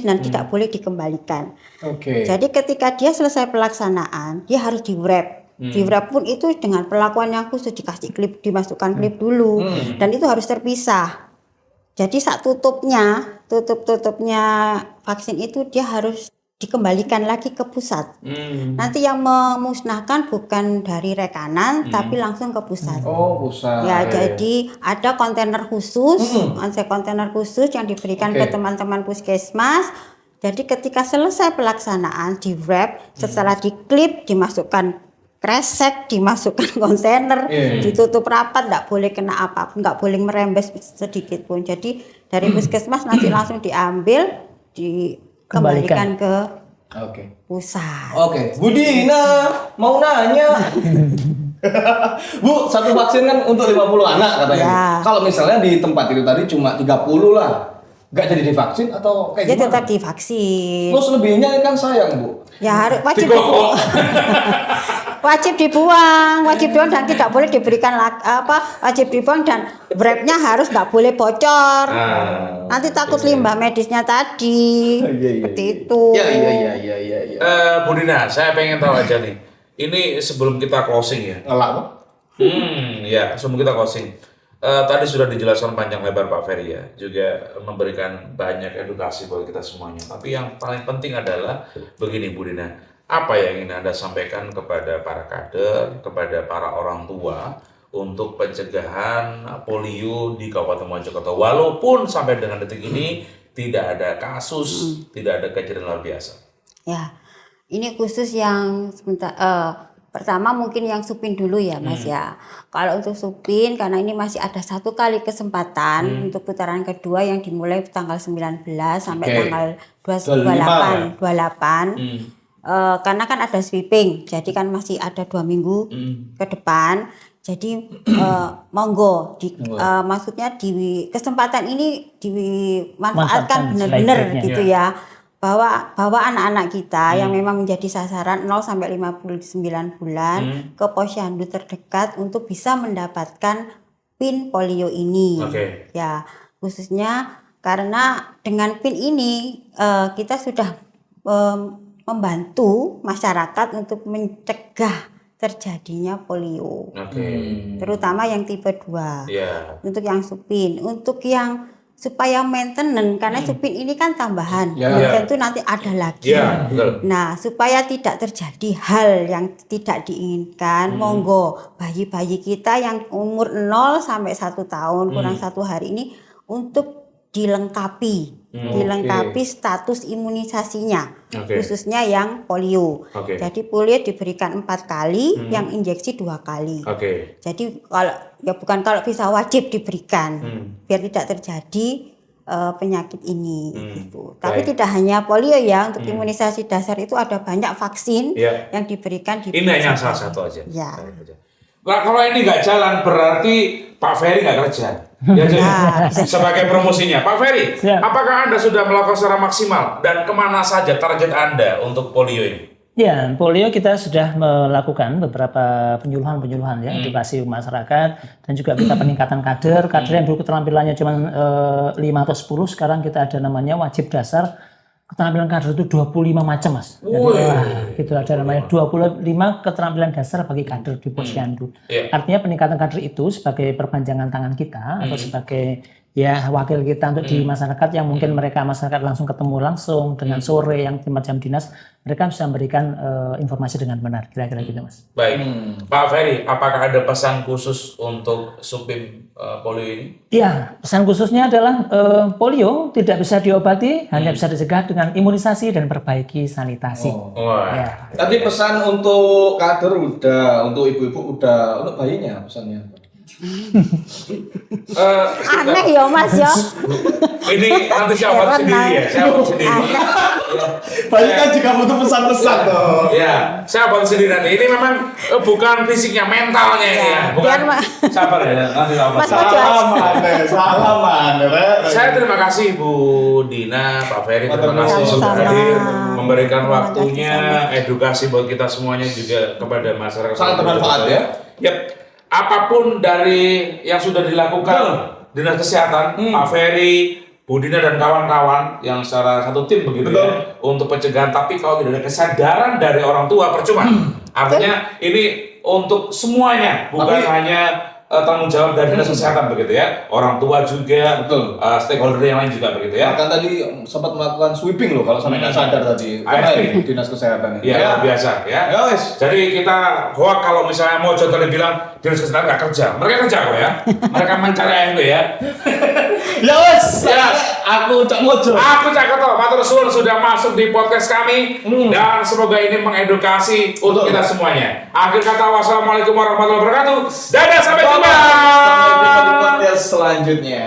dan tidak boleh dikembalikan. Jadi ketika dia selesai pelaksanaan, dia harus di-wrap. Di-wrap pun itu dengan perlakuan yang khusus, dikasih klip, dimasukkan klip dulu. Dan itu harus terpisah. Jadi saat tutupnya tutup-tutupnya vaksin itu dia harus dikembalikan lagi ke pusat. Nanti yang memusnahkan bukan dari rekanan tapi langsung ke pusat. Oh, pusat. Ya, jadi ada kontainer khusus, yang diberikan ke teman-teman puskesmas. Jadi ketika selesai pelaksanaan di wrap, setelah diklip, dimasukkan kresek, dimasukkan kontainer, ditutup rapat, nggak boleh kena apa, nggak boleh merembes sedikit pun. Jadi dari puskesmas nanti langsung diambil, dikembalikan ke pusat. Bu Dina mau nanya. Bu, satu vaksin kan untuk 50 anak katanya. Ya. Kalau misalnya di tempat itu tadi cuma 30 lah, nggak jadi divaksin atau kayak Dia gimana? tetap divaksin. Terus lebihnya kan sayang, Bu. Ya harus wajib dibuang dan tidak boleh diberikan wajib dibuang dan wrapnya harus nggak boleh bocor. Nanti takut limbah medisnya tadi. Seperti itu. Iya. Bu Dina, saya pengen tahu aja nih. Ini sebelum kita closing ya. Ngelak, Pak. Ya, sebelum kita closing. Tadi sudah dijelaskan panjang lebar Pak Ferry ya, juga memberikan banyak edukasi buat kita semuanya. Tapi yang paling penting adalah begini Bu Dina, apa yang ingin Anda sampaikan kepada para kader, kepada para orang tua untuk pencegahan polio di Kabupaten Mojokerto, walaupun sampai dengan detik ini tidak ada kasus, tidak ada kejadian luar biasa. Ya, ini khusus yang pertama mungkin yang Supin dulu ya Mas ya. Kalau untuk Supin karena ini masih ada 1 kali kesempatan untuk putaran kedua yang dimulai tanggal 19 sampai tanggal 28. Karena kan ada sweeping, jadi kan masih ada 2 minggu ke depan. Jadi monggo maksudnya di kesempatan ini dimanfaatkan benar-benar gitu ya. Bahwa anak-anak kita yang memang menjadi sasaran 0 sampai 59 bulan ke posyandu terdekat untuk bisa mendapatkan PIN polio ini. Ya, khususnya karena dengan PIN ini kita sudah membantu masyarakat untuk mencegah terjadinya polio. Terutama yang tipe 2. Untuk yang Supin, untuk yang supaya maintenance karena Supin ini kan tambahan, tentu nanti ada lagi. Nah, supaya tidak terjadi hal yang tidak diinginkan, monggo bayi-bayi kita yang umur 0 sampai 1 tahun kurang 1 hari ini untuk dilengkapi status imunisasinya, khususnya yang polio. Jadi polio diberikan 4 kali, yang injeksi 2 kali. Jadi kalau bisa wajib diberikan biar tidak terjadi penyakit ini gitu. Tapi tidak hanya polio ya, untuk imunisasi dasar itu ada banyak vaksin yang diberikan di ini hanya salah satu aja. Ya. Nah, kalau ini nggak jalan berarti Pak Ferry nggak kerja. Sebagai promosinya, Pak Ferry, apakah Anda sudah melakukan secara maksimal dan kemana saja target Anda untuk polio ini? Ya, polio kita sudah melakukan beberapa penyuluhan ya, edukasi masyarakat dan juga kita peningkatan kader yang dulu keterampilannya cuma 5 atau 10, sekarang kita ada namanya wajib dasar. Keterampilan kader itu 25 macam Mas. Jadi gitu ada namanya 25 keterampilan dasar bagi kader di posyandu. Artinya peningkatan kader itu sebagai perpanjangan tangan kita atau sebagai ya wakil kita untuk di masyarakat yang mungkin masyarakat langsung ketemu langsung dengan sore yang jam dinas, mereka bisa memberikan informasi dengan benar, kira-kira gitu Mas. Baik, Pak Ferry, apakah ada pesan khusus untuk Supin polio ini? Iya, pesan khususnya adalah polio tidak bisa diobati, hanya bisa dicegah dengan imunisasi dan perbaiki sanitasi. Ya. Tadi pesan untuk kader udah, untuk ibu-ibu udah, untuk bayinya pesannya. Aneh ya Mas ya. Ini nanti siapa sendiri ya? Siapa sendiri? Bayi kan juga butuh pesan-pesan toh. Ya, siapa sendiri nanti. Ini memang bukan fisiknya, mentalnya ini ya. Bukan. Sabar ya, nanti Mas salaman. Saya terima kasih Bu Dina, Pak Ferry, terima kasih sudah hadir, memberikan waktunya, edukasi buat kita semuanya juga kepada masyarakat. Sangat bermanfaat ya. Yap. Apapun dari yang sudah dilakukan Dinas Kesehatan, Pak Ferry, Bu Dina dan kawan-kawan yang secara satu tim begitu ya, untuk pencegahan. Tapi kalau tidak ada kesadaran dari orang tua percuma. Artinya ini untuk semuanya, bukan hanya tanggung jawab dari dinas kesehatan begitu ya, orang tua juga, betul, stakeholder yang lain juga begitu ya. Bahkan tadi sempat melakukan sweeping loh kalau sampai nggak sadar tadi, AFP. dinas kesehatan ini. Ya, luar biasa ya. Jadi kita hoak kalau misalnya mau tadi bilang dinas kesehatan nggak kerja, mereka kerja kok ya, mereka mencari AFP ya. Ya wes, aku Cak Mojo. Aku Cak Koto, matur suwun sudah masuk di podcast kami dan semoga ini mengedukasi untuk kita semuanya. Akhir kata, wassalamualaikum warahmatullahi wabarakatuh. Dadah, sampai jumpa. Sampai jumpa di podcast selanjutnya.